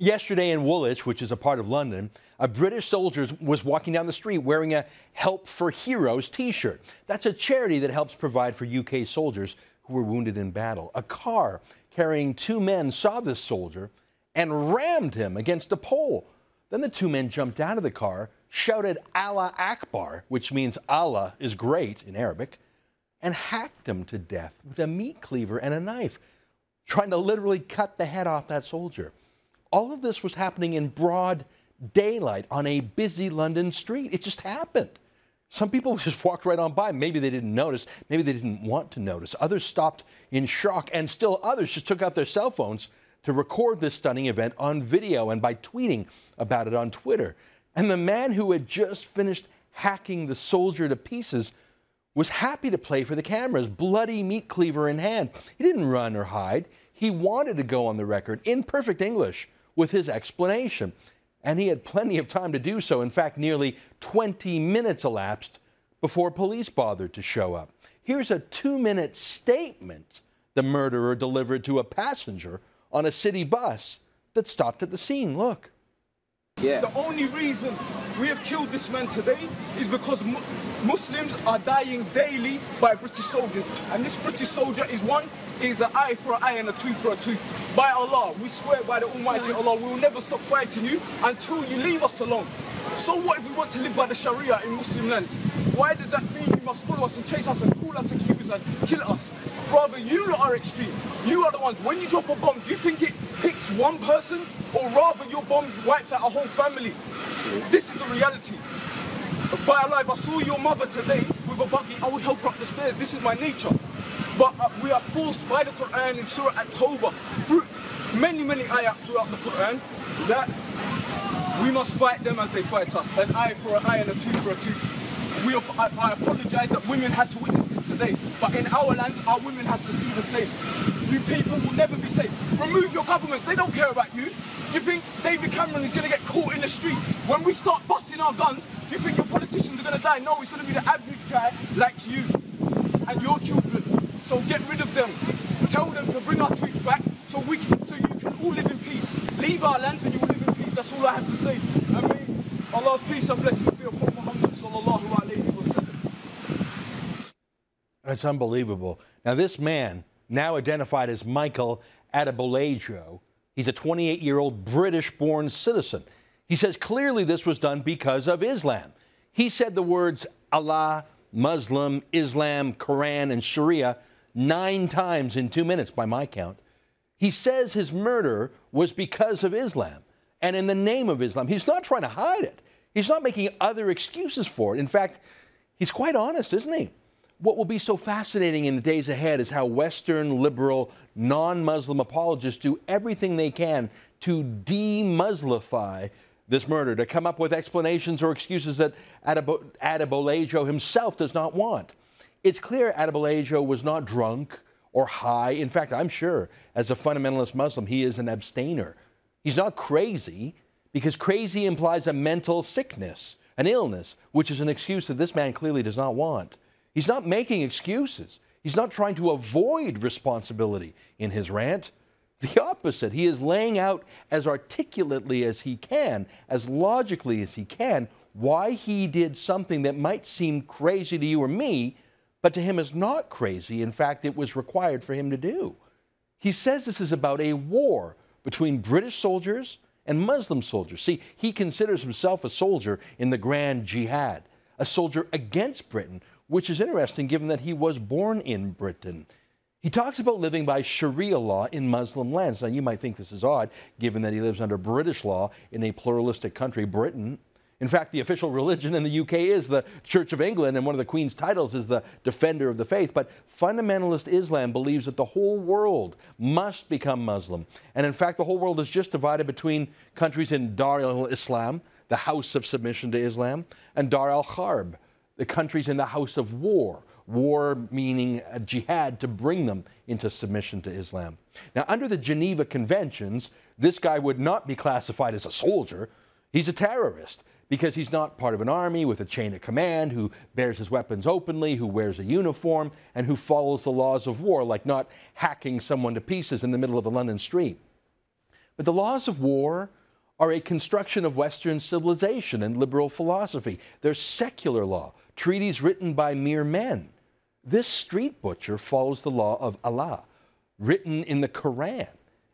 Yesterday in Woolwich, which is a part of London, a British soldier was walking down the street wearing a Help for Heroes t-shirt. That's a charity that helps provide for UK soldiers who were wounded in battle. A car carrying two men saw this soldier and rammed him against a pole. Then the two men jumped out of the car, shouted Allah Akbar, which means Allah is great in Arabic, and hacked him to death with a meat cleaver and a knife, trying to literally cut the head off that soldier. All of this was happening in broad daylight on a busy London street. It just happened. Some people just walked right on by. Maybe they didn't notice. Maybe they didn't want to notice. Others stopped in shock, and still others just took out their cell phones to record this stunning event on video and by tweeting about it on Twitter. And the man who had just finished hacking the soldier to pieces was happy to play for the cameras, bloody meat cleaver in hand. He didn't run or hide. He wanted to go on the record in perfect English with his explanation. And he had plenty of time to do so. In fact, nearly 20 minutes elapsed before police bothered to show up. Here's a 2-minute statement the murderer delivered to a passenger on a city bus that stopped at the scene. Look. Yeah. The only reason we have killed this man today is because Muslims are dying daily by British soldiers. And this British soldier is an eye for an eye and a tooth for a tooth. By Allah, we swear by the Almighty Allah, we will never stop fighting you until you leave us alone. So what if we want to live by the Sharia in Muslim lands? Why does that mean you must follow us and chase us and call us extremists and kill us? Rather, you lot are extreme. You are the ones. When you drop a bomb, do you think it picks one person? Or rather, your bomb wipes out a whole family? This is the reality. By Allah, if I saw your mother today with a buggy, I would help her up the stairs. This is my nature. But we are forced by the Quran in Surah At-Tawbah, through many ayat throughout the Quran, that we must fight them as they fight us. An eye for an eye and a tooth for a tooth. I apologise that women had to witness this today, but in our lands, our women have to see the same. You people will never be safe. Remove your governments, they don't care about you. Do you think David Cameron is going to get caught in the street? When we start busting our guns, do you think your politicians are going to die? No, it's going to be the average guy like you and your children. So get rid of them. Tell them to bring our troops back so you can all live in peace. Leave our lands and you will live in peace. That's all I have to say. And may Allah's peace and blessings be upon Muhammad sallallahu alayhi wa sallam. That's unbelievable. Now this man, now identified as Michael Adebolejo, he's a 28-year-old British-born citizen. He says clearly this was done because of Islam. He said the words Allah, Muslim, Islam, Quran, and Sharia 9 times in 2 minutes by my count. He says his murder was because of Islam and in the name of Islam. He's not trying to hide it. He's not making other excuses for it. In fact, he's quite honest, isn't he? What will be so fascinating in the days ahead is how Western, liberal, non-Muslim apologists do everything they can to de-Muslify this murder, to come up with explanations or excuses that Adebolejo himself does not want. It's clear Adebolejo was not drunk or high. In fact, I'm sure as a fundamentalist Muslim, he is an abstainer. He's not crazy, because crazy implies a mental sickness, an illness, which is an excuse that this man clearly does not want. He's not making excuses. He's not trying to avoid responsibility in his rant. The opposite. He is laying out as articulately as he can, as logically as he can, why he did something that might seem crazy to you or me, but to him is not crazy. In fact, it was required for him to do. He says this is about a war between British soldiers and Muslim soldiers. See, he considers himself a soldier in the Grand Jihad, a soldier against Britain, which is interesting given that he was born in Britain. He talks about living by Sharia law in Muslim lands. Now, you might think this is odd, given that he lives under British law in a pluralistic country, Britain. In fact, the official religion in the UK is the Church of England, and one of the Queen's titles is the Defender of the Faith. But fundamentalist Islam believes that the whole world must become Muslim. And in fact, the whole world is just divided between countries in Dar al-Islam, the house of submission to Islam, and Dar al-Harb, the countries in the house of war. War meaning a jihad to bring them into submission to Islam. Now, under the Geneva Conventions, this guy would not be classified as a soldier. He's a terrorist because he's not part of an army with a chain of command, who bears his weapons openly, who wears a uniform, and who follows the laws of war, like not hacking someone to pieces in the middle of a London street. But the laws of war are a construction of Western civilization and liberal philosophy. They're secular law, treaties written by mere men. This street butcher follows the law of Allah, written in the Quran,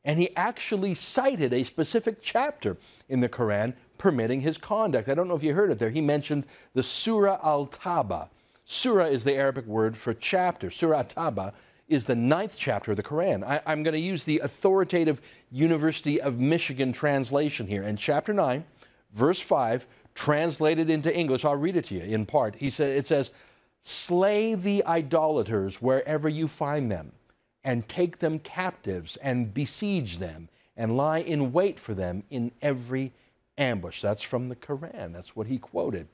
and he actually cited a specific chapter in the Quran permitting his conduct. I don't know if you heard it there. He mentioned the Surah Al-Taba. Surah is the Arabic word for chapter. Surah Al-Taba is the 9th chapter of the Quran. I'm going to use the authoritative University of Michigan translation here. In chapter 9, verse 5, translated into English, I'll read it to you in part. It says, "Slay the idolaters wherever you find them, and take them captives, and besiege them, and lie in wait for them in every ambush." That's from the Quran. That's what he quoted.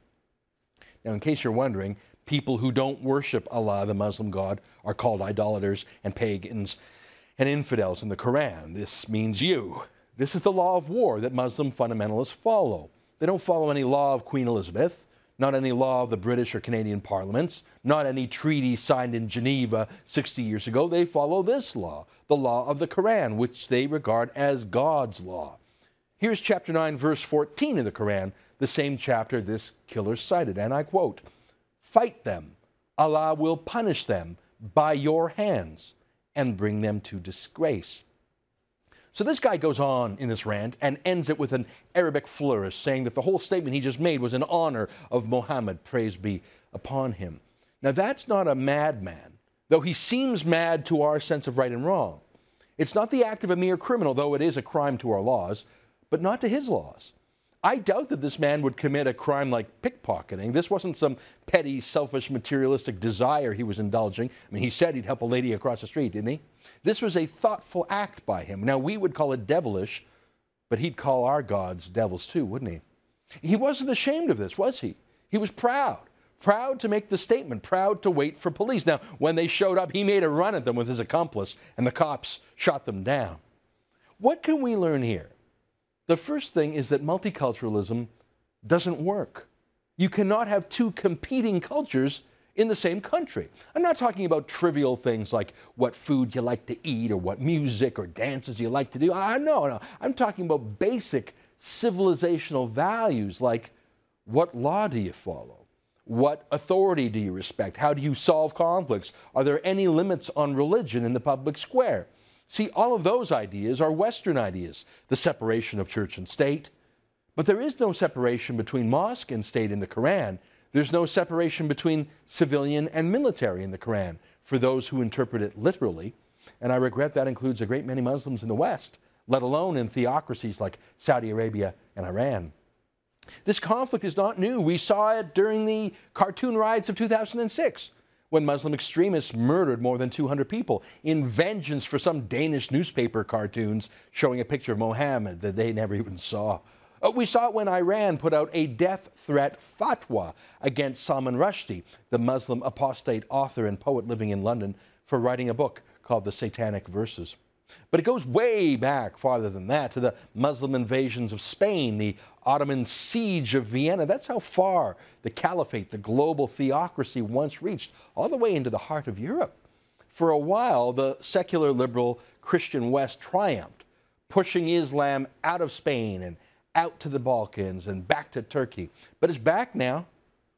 Now, in case you're wondering, people who don't worship Allah, the Muslim God, are called idolaters and pagans and infidels in the Quran. This means you. This is the law of war that Muslim fundamentalists follow. They don't follow any law of Queen Elizabeth, not any law of the British or Canadian parliaments, not any treaty signed in Geneva 60 years ago. They follow this law, the law of the Quran, which they regard as God's law. Here's chapter 9, verse 14 of the Quran, the same chapter this killer cited, and I quote, "Fight them. Allah will punish them by your hands and bring them to disgrace." So this guy goes on in this rant and ends it with an Arabic flourish, saying that the whole statement he just made was in honor of Muhammad, praise be upon him. Now that's not a madman, though he seems mad to our sense of right and wrong. It's not the act of a mere criminal, though it is a crime to our laws, but not to his laws. I doubt that this man would commit a crime like pickpocketing. This wasn't some petty, selfish, materialistic desire he was indulging. I mean, he said he'd help a lady across the street, didn't he? This was a thoughtful act by him. Now, we would call it devilish, but he'd call our gods devils too, wouldn't he? He wasn't ashamed of this, was he? He was proud. Proud to make the statement, proud to wait for police. Now, when they showed up, he made a run at them with his accomplice, and the cops shot them down. What can we learn here? The first thing is that multiculturalism doesn't work. You cannot have two competing cultures in the same country. I'm not talking about trivial things like what food you like to eat or what music or dances you like to do. No. I'm talking about basic civilizational values like what law do you follow? What authority do you respect? How do you solve conflicts? Are there any limits on religion in the public square? See, all of those ideas are Western ideas, the separation of church and state. But there is no separation between mosque and state in the Quran. There's no separation between civilian and military in the Quran for those who interpret it literally. And I regret that includes a great many Muslims in the West, let alone in theocracies like Saudi Arabia and Iran. This conflict is not new. We saw it during the cartoon riots of 2006. When Muslim extremists murdered more than 200 people in vengeance for some Danish newspaper cartoons showing a picture of Mohammed that they never even saw. We saw it when Iran put out a death threat fatwa against Salman Rushdie, the Muslim apostate author and poet living in London, for writing a book called The Satanic Verses. But it goes way back, farther than that, to the Muslim invasions of Spain, the Ottoman siege of Vienna. That's how far the caliphate, the global theocracy, once reached, all the way into the heart of Europe. For a while, the secular, liberal, Christian West triumphed, pushing Islam out of Spain and out to the Balkans and back to Turkey. But it's back now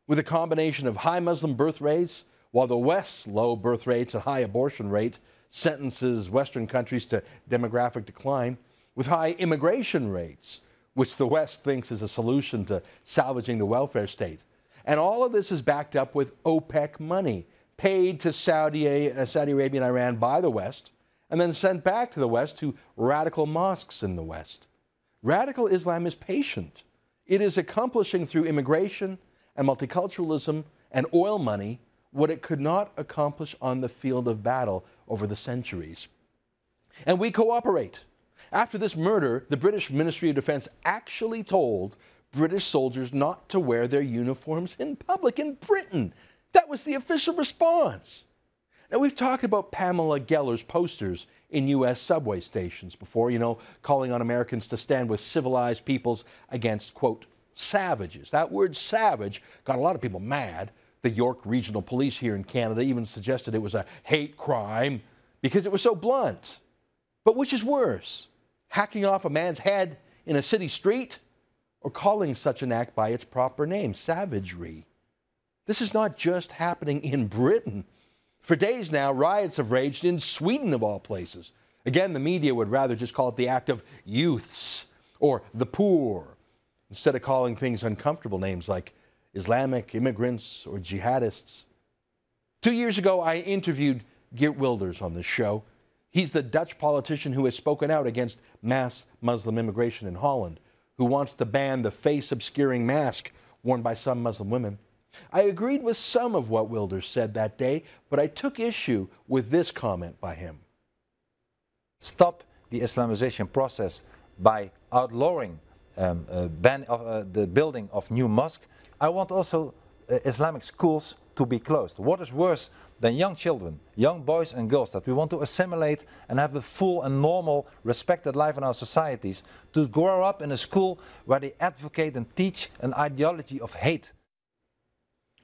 with a combination of high Muslim birth rates, while the West's low birth rates and high abortion rate sentences Western countries to demographic decline, with high immigration rates, which the West thinks is a solution to salvaging the welfare state. And all of this is backed up with OPEC money paid to Saudi Arabia and Iran by the West and then sent back to the West to radical mosques in the West. Radical Islam is patient. It is accomplishing through immigration and multiculturalism and oil money what it could not accomplish on the field of battle over the centuries. And we cooperate. After this murder, the British Ministry of Defense actually told British soldiers not to wear their uniforms in public in Britain. That was the official response. Now, we've talked about Pamela Geller's posters in U.S. subway stations before, calling on Americans to stand with civilized peoples against, quote, savages. That word savage got a lot of people mad. The York Regional Police here in Canada even suggested it was a hate crime because it was so blunt. But which is worse, hacking off a man's head in a city street, or calling such an act by its proper name, savagery. This is not just happening in Britain. For days now, riots have raged in Sweden, of all places. Again, the media would rather just call it the act of youths or the poor, instead of calling things uncomfortable names like Islamic immigrants or jihadists. 2 years ago, I interviewed Geert Wilders on this show. He's the Dutch politician who has spoken out against mass Muslim immigration in Holland, who wants to ban the face-obscuring mask worn by some Muslim women. I agreed with some of what Wilders said that day, but I took issue with this comment by him. Stop the Islamization process by outlawing the building of new mosques. I want also Islamic schools to be closed. What is worse than young children, young boys and girls that we want to assimilate and have a full and normal, respected life in our societies, to grow up in a school where they advocate and teach an ideology of hate?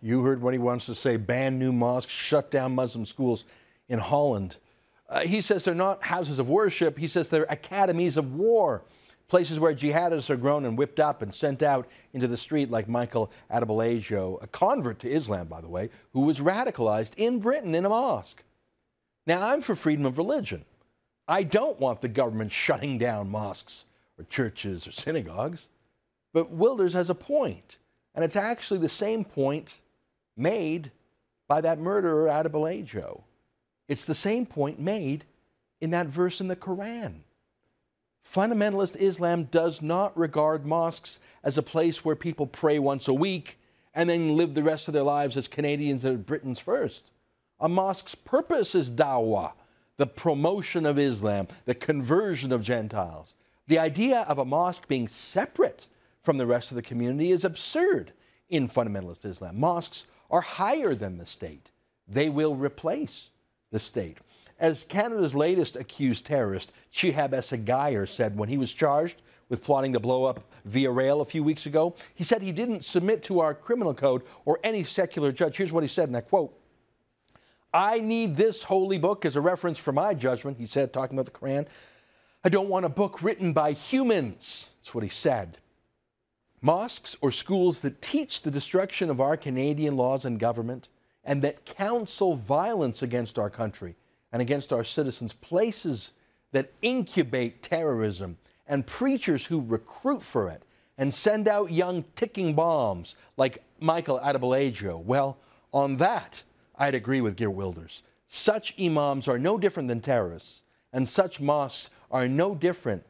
You heard what he wants to say: ban new mosques, shut down Muslim schools in Holland. He says they're not houses of worship. He says they're academies of war, places where jihadists are grown and whipped up and sent out into the street, like Michael Adebolajo, a convert to Islam, by the way, who was radicalized in Britain in a mosque. Now, I'm for freedom of religion. I don't want the government shutting down mosques or churches or synagogues. But Wilders has a point, and it's actually the same point made by that murderer Adebolajo. It's the same point made in that verse in the Quran. Fundamentalist Islam does not regard mosques as a place where people pray once a week and then live the rest of their lives as Canadians and Britons first. A mosque's purpose is dawah, the promotion of Islam, the conversion of Gentiles. The idea of a mosque being separate from the rest of the community is absurd in fundamentalist Islam. Mosques are higher than the state. They will replace the state. As Canada's latest accused terrorist, Chihab Essegayer, said when he was charged with plotting to blow up Via Rail a few weeks ago, he said he didn't submit to our criminal code or any secular judge. Here's what he said, and I quote, "I need this holy book as a reference for my judgment," he said, talking about the Quran. "I don't want a book written by humans." That's what he said. Mosques or schools that teach the destruction of our Canadian laws and government and that counsel violence against our country and against our citizens, places that incubate terrorism, and preachers who recruit for it and send out young ticking bombs like Michael Adebolajo, well, on that, I'd agree with Geert Wilders. Such imams are no different than terrorists, and such mosques are no different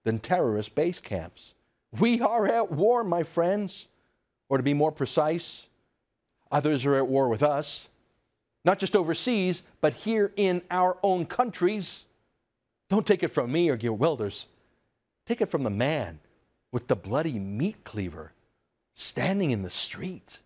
than terrorist base camps. We are at war, my friends, or to be more precise, others are at war with us, not just overseas, but here in our own countries. Don't take it from me or Geert Wilders. Take it from the man with the bloody meat cleaver standing in the street.